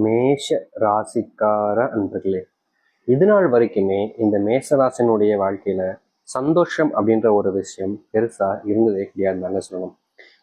மேஷ ராசிக்கார அன்பர்களே, இது நாள் வரைக்குமே இந்த மேஷராசினுடைய வாழ்க்கையில சந்தோஷம் அப்படின்ற ஒரு விஷயம் பெருசா இருந்ததே கிடையாதுன்னு சொல்லணும்.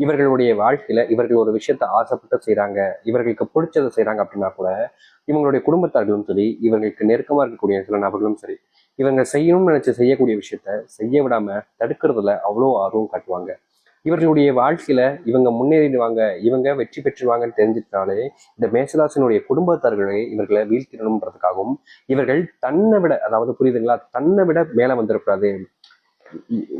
இவர்களுடைய வாழ்க்கையில இவர்கள் ஒரு விஷயத்த ஆசைப்பட்டு செய்யறாங்க, இவர்களுக்கு பிடிச்சதை செய்யறாங்க அப்படின்னா கூட இவங்களுடைய குடும்பத்தார்களும் சரி, இவங்களுக்கு நெருக்கமா இருக்கக்கூடிய சில நபர்களும் சரி, இவங்க செய்யணும்னு நினைச்சு செய்யக்கூடிய விஷயத்த செய்ய விடாம தடுக்கிறதுல அவ்வளோ ஆர்வம் காட்டுவாங்க. இவர்களுடைய வாழ்க்கையில இவங்க முன்னேறிடுவாங்க, இவங்க வெற்றி பெற்றுவாங்கன்னு தெரிஞ்சிட்டாலே இந்த மேஷராசினுடைய குடும்பத்தார்களை இவர்களை வீழ்த்திடணுன்றதுக்காகவும் இவர்கள் தன்னை விட, அதாவது புரியுதுங்களா, தன்னை விட மேல வந்துடக்கூடாது.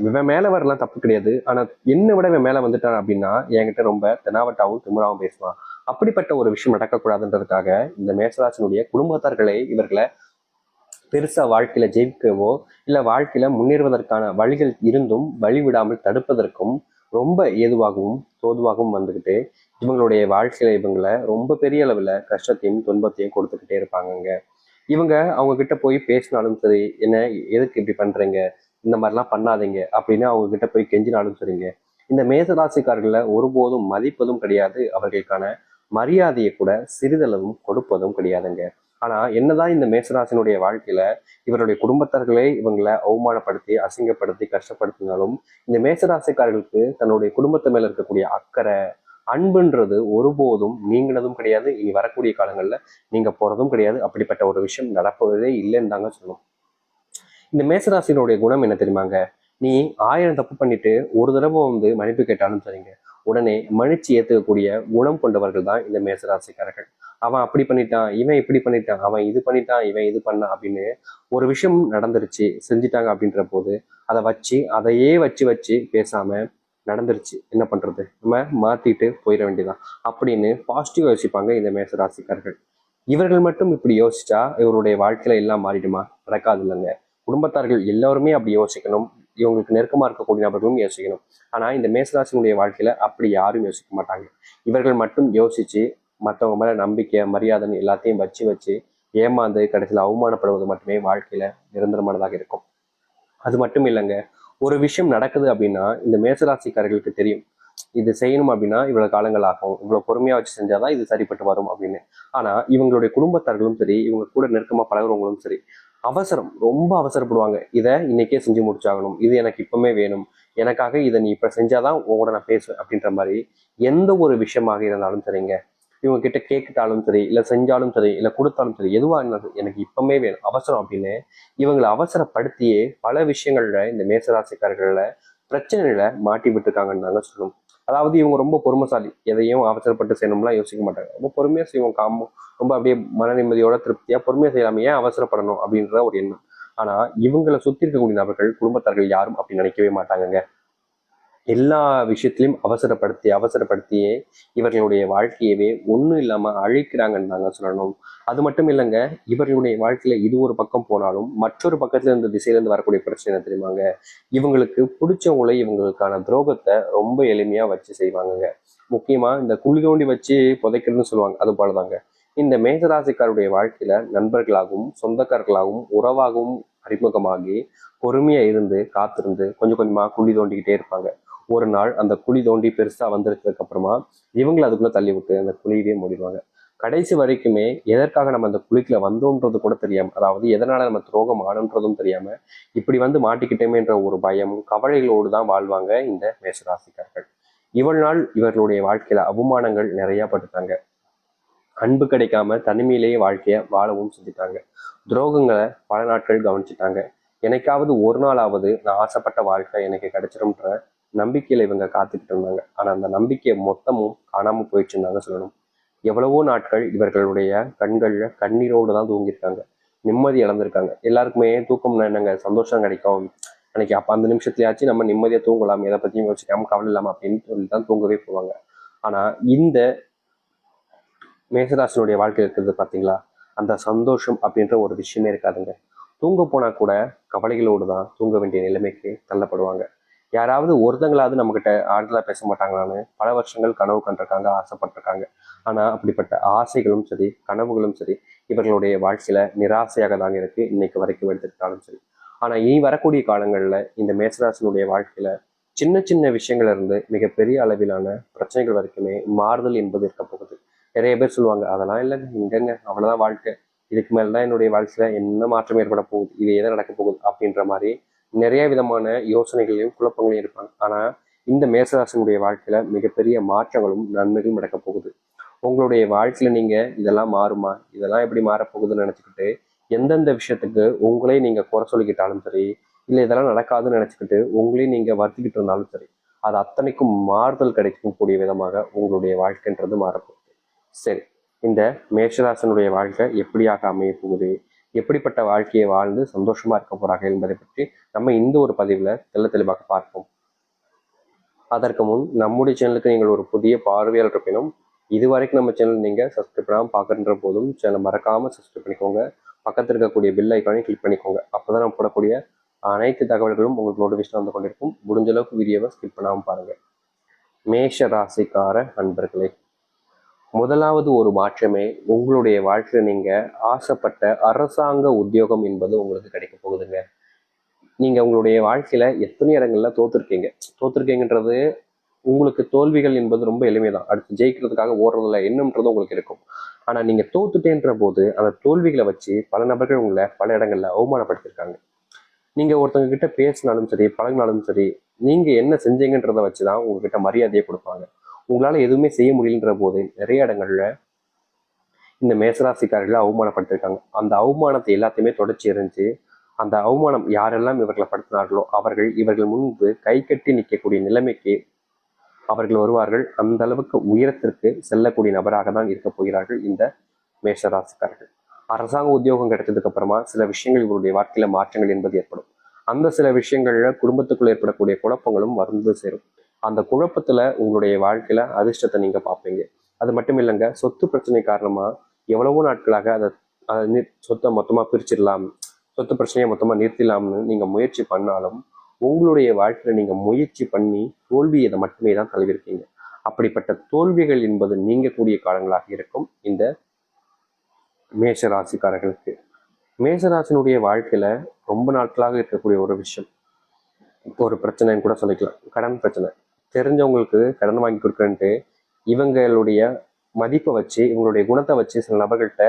இவன் மேல வரலாம் தப்பு கிடையாது, ஆனா என்னை விட இவன் மேல வந்துட்டான் அப்படின்னா என்கிட்ட ரொம்ப தெனாவட்டாவும் திமுறாவும் பேசுவான். அப்படிப்பட்ட ஒரு விஷயம் நடக்கக்கூடாதுன்றதுக்காக இந்த மேஷராசினுடைய குடும்பத்தார்களை இவர்களை பெருசா வாழ்க்கையில ஜெயிக்கவோ இல்ல வாழ்க்கையில முன்னேறுவதற்கான வழிகள் இருந்தும் வழிவிடாமல் தடுப்பதற்கும் ரொம்ப ஏதுவாகவும் தோதுவாகவும் வந்துகிட்டு இவங்களுடைய வாழ்க்கையில இவங்களை ரொம்ப பெரிய அளவுல கஷ்டத்தையும் துன்பத்தையும் கொடுத்துக்கிட்டே இருப்பாங்கங்க. இவங்க அவங்க கிட்ட போய் பேசினாலும் சரி, என்ன எதுக்கு இப்படி பண்றீங்க, இந்த மாதிரிலாம் பண்ணாதீங்க அப்படின்னு அவங்க கிட்ட போய் கெஞ்சினாலும் சரிங்க, இந்த மேசராசிக்காரர்களை ஒருபோதும் மதிப்பதும் கிடையாது, அவர்களுக்கான மரியாதையை கூட சிறிதளவும் கொடுப்பதும் கிடையாதுங்க. ஆனா என்னதான் இந்த மேசராசினுடைய வாழ்க்கையில இவருடைய குடும்பத்தார்களே இவங்களை அவமானப்படுத்தி அசிங்கப்படுத்தி கஷ்டப்படுத்தினாலும் இந்த மேசராசிக்காரர்களுக்கு தன்னுடைய குடும்பத்து மேல இருக்கக்கூடிய அக்கறை அன்புன்றது ஒருபோதும் நீங்கினதும் கிடையாது, இனி வரக்கூடிய காலங்கள்ல நீங்க போறதும் கிடையாது. அப்படிப்பட்ட ஒரு விஷயம் நடப்பதே இல்லைன்னு தாங்க சொல்லணும். இந்த மேசராசினுடைய குணம் என்ன தெரியுமாங்க? நீ 1000 தப்பு பண்ணிட்டு ஒரு தடவை மன்னிப்பு கேட்டாலும் சரிங்க, உடனே மன்னிச்சு ஏத்துக்கக்கூடிய குணம் கொண்டவர்கள் தான் இந்த மேசராசிக்காரர்கள். அவன் அப்படி பண்ணிட்டான், இவன் இப்படி பண்ணிட்டான், அவன் இது பண்ணிட்டான், இவன் இது பண்ணான் அப்படின்னு ஒரு விஷயம் நடந்துருச்சு செஞ்சுட்டாங்க அப்படின்ற போது அதை வச்சு அதையே வச்சு வச்சு பேசாம நடந்துருச்சு என்ன பண்றது, நம்ம மாத்திட்டு போயிட வேண்டியதான் அப்படின்னு பாசிட்டிவா யோசிப்பாங்க இந்த மேசராசிக்காரர்கள். இவர்கள் மட்டும் இப்படி யோசிச்சா இவருடைய வாழ்க்கையில எல்லாம் மாறிடுமா? நடக்காது இல்லைங்க. குடும்பத்தார்கள் எல்லாருமே அப்படி யோசிக்கணும், இவங்களுக்கு நெருக்கமா இருக்கக்கூடிய நபர்களும் யோசிக்கணும். ஆனா இந்த மேசராசினுடைய வாழ்க்கையில அப்படி யாரும் யோசிக்க மாட்டாங்க. இவர்கள் மட்டும் யோசிச்சு மற்றவங்க மேல நம்பிக்கை மரியாதைன்னு எல்லாத்தையும் வச்சு வச்சு ஏமாந்து கடைசியில் அவமானப்படுவது மட்டுமே வாழ்க்கையில நிரந்தரமானதாக இருக்கும். அது மட்டும் இல்லைங்க, ஒரு விஷயம் நடக்குது அப்படின்னா இந்த மேசராசிக்காரர்களுக்கு தெரியும், இது செய்யணும் அப்படின்னா இவ்வளவு காலங்கள் ஆகும், இவ்வளவு பொறுமையா வச்சு செஞ்சாதான் இது சரிப்பட்டு வரும் அப்படின்னு. ஆனா இவங்களுடைய குடும்பத்தார்களும் சரி, இவங்க கூட நெருக்கமா பழகுறவங்களும் சரி, அவசரம் ரொம்ப அவசரப்படுவாங்க. இதை இன்னைக்கே செஞ்சு முடிச்சாகணும், இது எனக்கு இப்பவுமே வேணும், எனக்காக இதை நீ இப்ப செஞ்சாதான் உங்களோட நான் பேசுவேன் அப்படின்ற மாதிரி எந்த ஒரு விஷயமாக இருந்தாலும் சரிங்க, இவங்க கிட்ட கேட்டுட்டாலும் சரி, இல்ல செஞ்சாலும் சரி, இல்ல கொடுத்தாலும் சரி, எதுவா இருந்தாலும் எனக்கு இப்பவுமே வேணும் அவசரம் அப்படின்னு இவங்களை அவசரப்படுத்தியே பல விஷயங்கள்ல இந்த மேசராசிக்காரர்கள பிரச்சனைகளை மாட்டி விட்டுருக்காங்கன்னு தாங்க சொல்லணும். அதாவது இவங்க ரொம்ப பொறுமைசாலி, எதையும் அவசரப்பட்டு செய்யணும்லாம் யோசிக்க மாட்டாங்க, ரொம்ப பொறுமையா செய்வோம், காமம் ரொம்ப அப்படியே மன நிம்மதியோட திருப்தியா பொறுமையா செய்யலாம ஏன் அவசரப்படணும் அப்படின்ற ஒரு எண்ணம். ஆனா இவங்களை சுத்தி இருக்கக்கூடிய நபர்கள் குடும்பத்தார்கள் யாரும் அப்படி நினைக்கவே மாட்டாங்கங்க. எல்லா விஷயத்திலையும் அவசரப்படுத்தி அவசரப்படுத்தியே இவர்களுடைய வாழ்க்கையவே ஒன்றும் இல்லாம அழிக்கிறாங்கன்னு தாங்க சொல்லணும். அது மட்டும் இல்லைங்க, இவர்களுடைய வாழ்க்கையில இது ஒரு பக்கம் போனாலும் மற்றொரு பக்கத்துல இருந்து திசையில இருந்து வரக்கூடிய பிரச்சனை தெரியுமாங்க, இவங்களுக்கு பிடிச்சவங்களை இவங்களுக்கான துரோகத்தை ரொம்ப எளிமையா வச்சு செய்வாங்கங்க. முக்கியமா இந்த குழி தோண்டி வச்சு புதைக்கிறதுன்னு சொல்லுவாங்க, அது போலதாங்க இந்த மேசராசிக்காருடைய வாழ்க்கையில நண்பர்களாகவும் சொந்தக்காரர்களாகவும் உறவாகவும் அறிமுகமாகி பொறுமையா இருந்து காத்திருந்து கொஞ்சம் கொஞ்சமா குழி தோண்டிக்கிட்டே இருப்பாங்க. ஒரு நாள் அந்த குழி தோண்டி பெருசா வந்திருக்கிறதுக்கு அப்புறமா இவங்களை அதுக்குள்ள தள்ளி விட்டு அந்த குழியிலேயே மூடிடுவாங்க. கடைசி வரைக்குமே எதற்காக நம்ம அந்த குழிக்குள்ள வந்தோன்றது கூட தெரியாம, அதாவது எதனால நம்ம துரோகம் ஆனன்றதும் தெரியாம இப்படி மாட்டிக்கிட்டோமேன்ற ஒரு பயம் கவலைகளோடு தான் வாழ்வாங்க இந்த மேஷராசிக்காரர்கள். இவ்வளவு நாள் இவர்களுடைய வாழ்க்கையில அவமானங்கள் நிறைய பட்டுட்டாங்க, அன்பு கிடைக்காம தனிமையிலேயே வாழ்க்கைய வாழவும் செஞ்சுட்டாங்க, துரோகங்களை பல நாட்கள் கவனிச்சுட்டாங்க. எனக்காவது ஒரு நாளாவது நான் ஆசைப்பட்ட வாழ்க்கை எனக்கு கிடைச்சிரும்ன்ற நம்பிக்கையில இவங்க காத்துக்கிட்டு இருந்தாங்க. ஆனா அந்த நம்பிக்கை மொத்தமும் காணாம போயிடுச்சுன்னு சொல்லணும். எவ்வளவோ நாட்கள் இவர்களுடைய கண்கள்ல கண்ணீரோடு தான் தூங்கியிருக்காங்க, நிம்மதி இழந்திருக்காங்க. எல்லாருக்குமே தூக்கம் என்னங்க, சந்தோஷம் கிடைக்கும் அன்னைக்கு, அப்ப அந்த நிமிஷத்துலயாச்சும் நம்ம நிம்மதியா தூங்கலாம், எதை பத்தியும் யோசிக்காம கவலை இல்லாம அப்படின்னு சொல்லிதான் தூங்கவே போவாங்க. ஆனா இந்த மேசராசனுடைய வாழ்க்கை இருக்கிறது பார்த்தீங்களா, அந்த சந்தோஷம் அப்படின்ற ஒரு விஷயமே இருக்காதுங்க. தூங்க போனா கூட கவலைகளோடு தான் தூங்க வேண்டிய நிலைமைக்கு தள்ளப்படுவாங்க. யாராவது ஒருத்தங்களாவது நம்மகிட்ட ஆறுதலா பேச மாட்டாங்களான்னு பல வருஷங்கள் கனவு கண்டிருக்காங்க, ஆசைப்பட்டிருக்காங்க. ஆனா அப்படிப்பட்ட ஆசைகளும் சரி கனவுகளும் சரி இவர்களுடைய வாழ்க்கையில நிராசையாக தாங்க இருக்கு, இன்னைக்கு வரைக்கும் எடுத்துக்கிட்டாலும் சரி. ஆனா இனி வரக்கூடிய காலங்கள்ல இந்த மேசராசனுடைய வாழ்க்கையில சின்ன சின்ன விஷயங்கள்ல இருந்து மிகப்பெரிய அளவிலான பிரச்சனைகள் வரைக்குமே மாறுதல் என்பது இருக்க போகுது. நிறைய பேர் சொல்லுவாங்க, அதெல்லாம் இல்லைங்க, இங்கங்க அவ்வளவுதான் வாழ்க்கை, இதுக்கு மேலதான் என்னுடைய வாழ்க்கையில என்ன மாற்றம் ஏற்பட போகுது, இது எதை நடக்க போகுது அப்படின்ற மாதிரி நிறைய விதமான யோசனைகளையும் குழப்பங்களையும் இருப்பாங்க. ஆனா இந்த மேசராசினுடைய வாழ்க்கையில மிகப்பெரிய மாற்றங்களும் நன்மைகளும் நடக்க போகுது. உங்களுடைய வாழ்க்கையில நீங்க இதெல்லாம் மாறுமா, இதெல்லாம் எப்படி மாறப்போகுதுன்னு நினைச்சுக்கிட்டு எந்தெந்த விஷயத்துக்கு உங்களே நீங்க குறை சொல்லிக்கிட்டாலும் சரி, இல்லை இதெல்லாம் நடக்காதுன்னு நினைச்சுக்கிட்டு உங்களையும் நீங்க வருத்திக்கிட்டு இருந்தாலும் சரி, அது அத்தனைக்கும் மாறுதல் கிடைக்கக்கூடிய விதமாக உங்களுடைய வாழ்க்கைன்றது மாறப்போகுது. சரி, இந்த மேஷராசனுடைய வாழ்க்கை எப்படியாக அமைய போகுது, எப்படிப்பட்ட வாழ்க்கையை வாழ்ந்து சந்தோஷமா இருக்க போறாங்க என்பதை பற்றி நம்ம இந்த ஒரு பதிவுல தெளிவாக பார்ப்போம். அதற்கு முன் நம்முடைய சேனலுக்கு நீங்கள் ஒரு புதிய பார்வையாளர் இருப்பினும் இதுவரைக்கும் நம்ம சேனல் நீங்க சப்ஸ்கிரைப் பண்ணாமல் பார்க்குற போதும் சேனல் மறக்காம சப்ஸ்கிரைப் பண்ணிக்கோங்க. பக்கத்தில் இருக்கக்கூடிய பெல் ஐக்கானை கிளிக் பண்ணிக்கோங்க. அப்போதான் நம்ம போடக்கூடிய அனைத்து தகவல்களும் உங்களுக்கு நோட்டிஃபிகேஷன் வந்து கொண்டிருக்கும். முடிஞ்ச அளவுக்கு வீடியோவை ஸ்கிப் பண்ணாமல் பாருங்க. மேஷ ராசிக்கார அன்பர்களே, முதலாவது ஒரு மாற்றமே உங்களுடைய வாழ்க்கையில நீங்க ஆசைப்பட்ட அரசாங்க உத்தியோகம் என்பது உங்களுக்கு கிடைக்க போகுதுங்க. நீங்க உங்களுடைய வாழ்க்கையில எத்தனை இடங்கள்ல தோத்துருக்கீங்கன்றது உங்களுக்கு தோல்விகள் என்பது ரொம்ப எளிமைதான். அடுத்து ஜெயிக்கிறதுக்காக ஓடுறதுல எண்ணம்ன்றது உங்களுக்கு இருக்கும். ஆனா நீங்க தோத்துட்டேன்ற போது அந்த தோல்விகளை வச்சு பல நபர்கள் உங்களை பல இடங்கள்ல அவமானப்படுத்திருக்காங்க. நீங்க ஒருத்தவங்க கிட்ட பேசினாலும் சரி, பழகினாலும் சரி, நீங்க என்ன செஞ்சீங்கன்றதை வச்சுதான் உங்ககிட்ட மரியாதையை கொடுப்பாங்க. உங்களால எதுவுமே செய்ய முடியலன்ற போது நிறைய இடங்கள்ல இந்த மேசராசிக்காரர்களை அவமானப்படுத்திருக்காங்க. அந்த அவமானத்தை எல்லாத்தையுமே தொடர்ச்சி எறிஞ்சு அந்த அவமானம் யாரெல்லாம் இவர்களை படுத்தினார்களோ அவர்கள் இவர்கள் முன்பு கை கட்டி நிற்கக்கூடிய நிலைமைக்கு அவர்கள் வருவார்கள். அந்த அளவுக்கு உயரத்திற்கு செல்லக்கூடிய நபராக தான் இருக்க போகிறார்கள் இந்த மேஷராசிக்காரர்கள். அரசாங்க உத்தியோகம் கிடைச்சதுக்கு அப்புறமா சில விஷயங்கள் இவருடைய வாழ்க்கையில மாற்றங்கள் என்பது ஏற்படும். அந்த சில விஷயங்கள்ல குடும்பத்துக்குள்ள ஏற்படக்கூடிய குழப்பங்களும் வந்து சேரும். அந்த குழப்பத்துல உங்களுடைய வாழ்க்கையில அதிர்ஷ்டத்தை நீங்க பார்ப்பீங்க. அது மட்டும் இல்லைங்க, சொத்து பிரச்சனை காரணமா எவ்வளவோ நாட்களாக அதை சொத்தை மொத்தமா பிரிச்சிடலாம், சொத்து பிரச்சனையை மொத்தமா நிறுத்திடலாம்னு நீங்க முயற்சி பண்ணாலும் உங்களுடைய வாழ்க்கையில நீங்க முயற்சி பண்ணி தோல்வியை மட்டுமே தான் தழுவிருக்கீங்க. அப்படிப்பட்ட தோல்விகள் என்பது நீங்கக்கூடிய காலங்களாக இருக்கும் இந்த மேஷ ராசிக்காரர்களுக்கு. மேஷராசினுடைய வாழ்க்கையில ரொம்ப நாட்களாக இருக்கக்கூடிய ஒரு விஷயம், ஒரு பிரச்சனைன்னு கூட சொல்லிக்கலாம், கடன் பிரச்சனை. தெரிஞ்சவங்களுக்கு கடன் வாங்கி கொடுக்குறேன்ட்டு இவங்களுடைய மதிப்பை வச்சு இவங்களுடைய குணத்தை வச்சு சில நபர்கள்ட்ட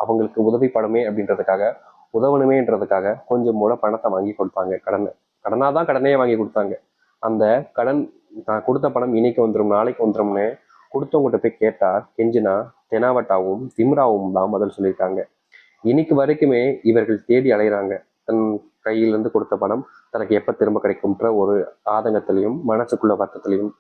அவங்களுக்கு உதவி படமே அப்படின்றதுக்காக உதவணுமேன்றதுக்காக கொஞ்சம் மூல பணத்தை வாங்கி கொடுப்பாங்க. கடனாதான் கடனையே வாங்கி கொடுத்தாங்க. அந்த கடன் நான் கொடுத்த பணம் இன்னைக்கு வந்துடும் நாளைக்கு வந்துடும்னு கொடுத்தவங்ககிட்ட போய் கேட்டா கெஞ்சினா தெனாவட்டாவும் திம்ராவும் தான் பதில் சொல்லியிருக்காங்க. இன்னைக்கு வரைக்குமே இவர்கள் தேடி அலைகிறாங்க. தன் கையிலிருந்து கொடுத்த பணம் தனக்கு எப்ப திரும்ப கிடைக்கும்ன்ற ஒரு ஆதங்கத்திலையும் மனசுக்குள்ள வருத்தத்திலையும்,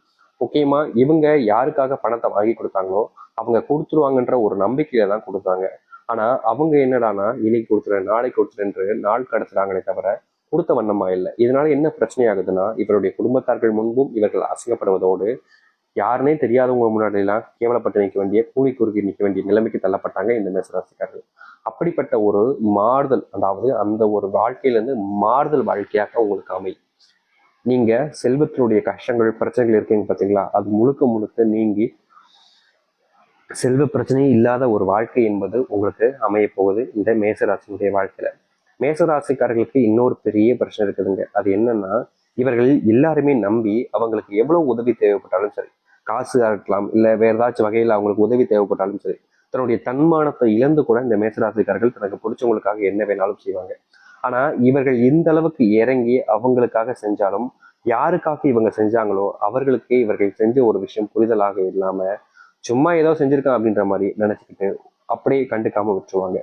முக்கியமா இவங்க யாருக்காக பணத்தை வாங்கி கொடுத்தாங்களோ அவங்க கொடுத்துருவாங்கன்ற ஒரு நம்பிக்கையில தான் கொடுத்தாங்க. ஆனா அவங்க என்னடானா இன்னைக்கு கொடுத்துறேன் நாளைக்கு கொடுத்துறேன்று நாள் கடத்துறாங்களே தவிர கொடுத்த வண்ணமா இல்லை. இதனால என்ன பிரச்சனை ஆகுதுன்னா, இவருடைய குடும்பத்தார்கள் முன்பும் இவர்கள் அசிங்கப்படுவதோடு யாருன்னே தெரியாதவங்க முன்னாடி எல்லாம் கேவலப்பட்டு நிற்க வேண்டிய கூலி குறுக்கி நிற்க வேண்டிய நிலைமைக்கு தள்ளப்பட்டாங்க இந்த மேசராசிக்காரர்கள். அப்படிப்பட்ட ஒரு மாறுதல், அதாவது அந்த ஒரு வாழ்க்கையிலிருந்து மாறுதல் வாழ்க்கையாக உங்களுக்கு அமையும். நீங்க செல்வத்தினுடைய கஷ்டங்கள் பிரச்சனைகள் இருக்கீங்க பார்த்தீங்களா, அது முழுக்க முழுக்க நீங்கி செல்வ பிரச்சனையே இல்லாத ஒரு வாழ்க்கை என்பது உங்களுக்கு அமைய போகுது இந்த மேசராசினுடைய வாழ்க்கையில. மேசராசிக்காரர்களுக்கு இன்னொரு பெரிய பிரச்சனை இருக்குதுங்க. அது என்னன்னா, இவர்கள் எல்லாருமே நம்பி அவங்களுக்கு எவ்வளவு உதவி தேவைப்பட்டாலும் சரி, காசா இருக்கலாம், இல்லை வேற ஏதாச்சும் வகையில் அவங்களுக்கு உதவி தேவைப்பட்டாலும் சரி, தன்னுடைய தன்மானத்தை இழந்து கூட இந்த மேசராசிக்காரர்கள் தனக்கு பிடிச்சவங்களுக்காக என்ன வேணாலும் செய்வாங்க. ஆனா இவர்கள் இந்த அளவுக்கு இறங்கி அவங்களுக்காக செஞ்சாலும் யாருக்காக இவங்க செஞ்சாங்களோ அவர்களுக்கே இவர்கள் செஞ்ச ஒரு விஷயம் புரிதலாக இல்லாம சும்மா ஏதோ செஞ்சிருக்கான் அப்படின்ற மாதிரி நினைச்சுக்கிட்டு அப்படியே கண்டுக்காம விட்டுருவாங்க.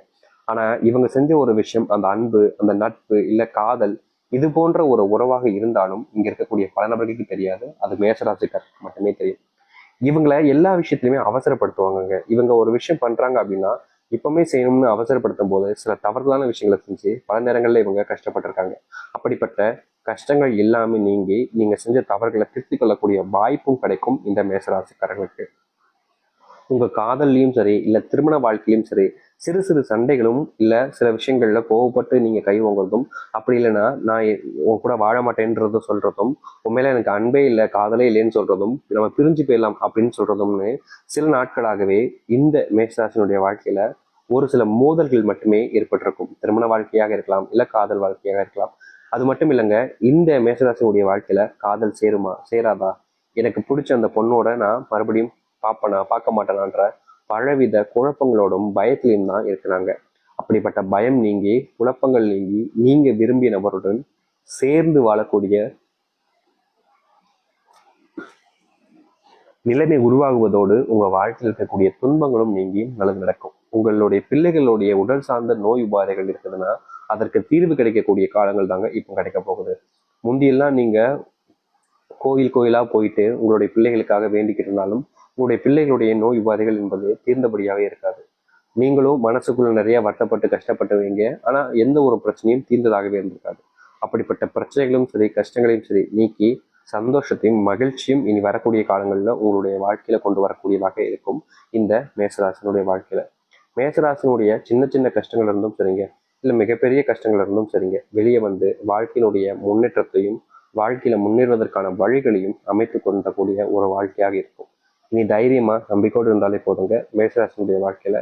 ஆனா இவங்க செஞ்ச ஒரு விஷயம், அந்த அன்பு, அந்த நட்பு, இல்ல காதல், இது போன்ற ஒரு உறவாக இருந்தாலும் இங்க இருக்கக்கூடிய பல நபர்களுக்கு தெரியாது. அது மேசராசிக்காரருக்கு மட்டுமே தெரியும். இவங்களை எல்லா விஷயத்திலுமே அவசரப்படுத்துவாங்க. இவங்க ஒரு விஷயம் பண்றாங்க அப்படின்னா இப்பவுமே செய்யணும்னு அவசரப்படுத்தும் போது சில தவறுதலான விஷயங்களை செஞ்சு பல நேரங்கள்ல இவங்க கஷ்டப்பட்டிருக்காங்க. அப்படிப்பட்ட கஷ்டங்கள் எல்லாமே நீங்கி நீங்க செஞ்ச தவறுகளை திருத்திக் கொள்ளக்கூடிய வாய்ப்பும் கிடைக்கும் இந்த மேசராசிக்காரர்களுக்கு. உங்க காதல்லையும் சரி, இல்ல திருமண வாழ்க்கையிலும் சரி, சிறு சிறு சண்டைகளும் இல்ல சில விஷயங்கள்ல கோவப்பட்டு நீங்க கை வாங்குறதும், அப்படி இல்லைன்னா நான் உன் கூட வாழ மாட்டேன்றத சொல்றதும், உன் மேல எனக்கு அன்பே இல்லை காதலே இல்லைன்னு சொல்றதும், நம்ம பிரிஞ்சு போயிடலாம் அப்படின்னு சொல்றதும்னு சில நாட்களாகவே இந்த மேஷராசினுடைய வாழ்க்கையில ஒரு சில மோதல்கள் மட்டுமே ஏற்பட்டிருக்கும். திருமண வாழ்க்கையாக இருக்கலாம், இல்ல காதல் வாழ்க்கையாக இருக்கலாம். அது மட்டும் இல்லைங்க, இந்த மேஷராசினுடைய வாழ்க்கையில காதல் சேருமா சேராதா, எனக்கு பிடிச்ச அந்த பொண்ணோட நான் மறுபடியும் பார்ப்பனா பார்க்க மாட்டேனான்ற பலவித குழப்பங்களோடும் பயத்திலையும் தான் இருக்கிறாங்க. அப்படிப்பட்ட பயம் நீங்கி, குழப்பங்கள் நீங்கி, நீங்க விரும்பிய நபருடன் சேர்ந்து வாழக்கூடிய நிலைமை உருவாகுவதோடு உங்க வாழ்க்கையில் இருக்கக்கூடிய துன்பங்களும் நீங்கி நல்லது நடக்கும். உங்களுடைய பிள்ளைகளுடைய உடல் சார்ந்த நோய் உபாதைகள் இருக்குதுன்னா அதற்கு தீர்வு கிடைக்கக்கூடிய காலங்கள் தாங்க இப்போ கிடைக்க போகுது. முந்தியெல்லாம் நீங்க கோயில் கோயிலா போயிட்டு உங்களுடைய பிள்ளைகளுக்காக வேண்டிக்கிட்டு இருந்தாலும் உங்களுடைய பிள்ளைகளுடைய நோய் உபாதைகள் என்பது தீர்ந்தபடியாகவே இருக்காது. நீங்களும் மனசுக்குள்ள நிறைய வருத்தப்பட்டு கஷ்டப்பட்டுவீங்க, ஆனா எந்த ஒரு பிரச்சனையும் தீர்ந்ததாகவே இருந்திருக்காது. அப்படிப்பட்ட பிரச்சனைகளும் சரி, கஷ்டங்களையும் சரி நீக்கி சந்தோஷத்தையும் மகிழ்ச்சியும் இனி வரக்கூடிய காலங்களில் உங்களுடைய வாழ்க்கையில கொண்டு வரக்கூடியதாக இருக்கும் இந்த மேசராசினுடைய வாழ்க்கையில. மேசராசினுடைய சின்ன சின்ன கஷ்டங்கள் இருந்தும் சரிங்க, இல்லை மிகப்பெரிய கஷ்டங்கள் இருந்தும் சரிங்க, வெளியே வந்து வாழ்க்கையினுடைய முன்னேற்றத்தையும் வாழ்க்கையில முன்னேறுவதற்கான வழிகளையும் அமைத்து கொண்டக்கூடிய ஒரு வாழ்க்கையாக இருக்கும். இனி தைரியமா நம்பிக்கையோடு இருந்தாலே போதுங்க. மேசராசினுடைய வாழ்க்கையில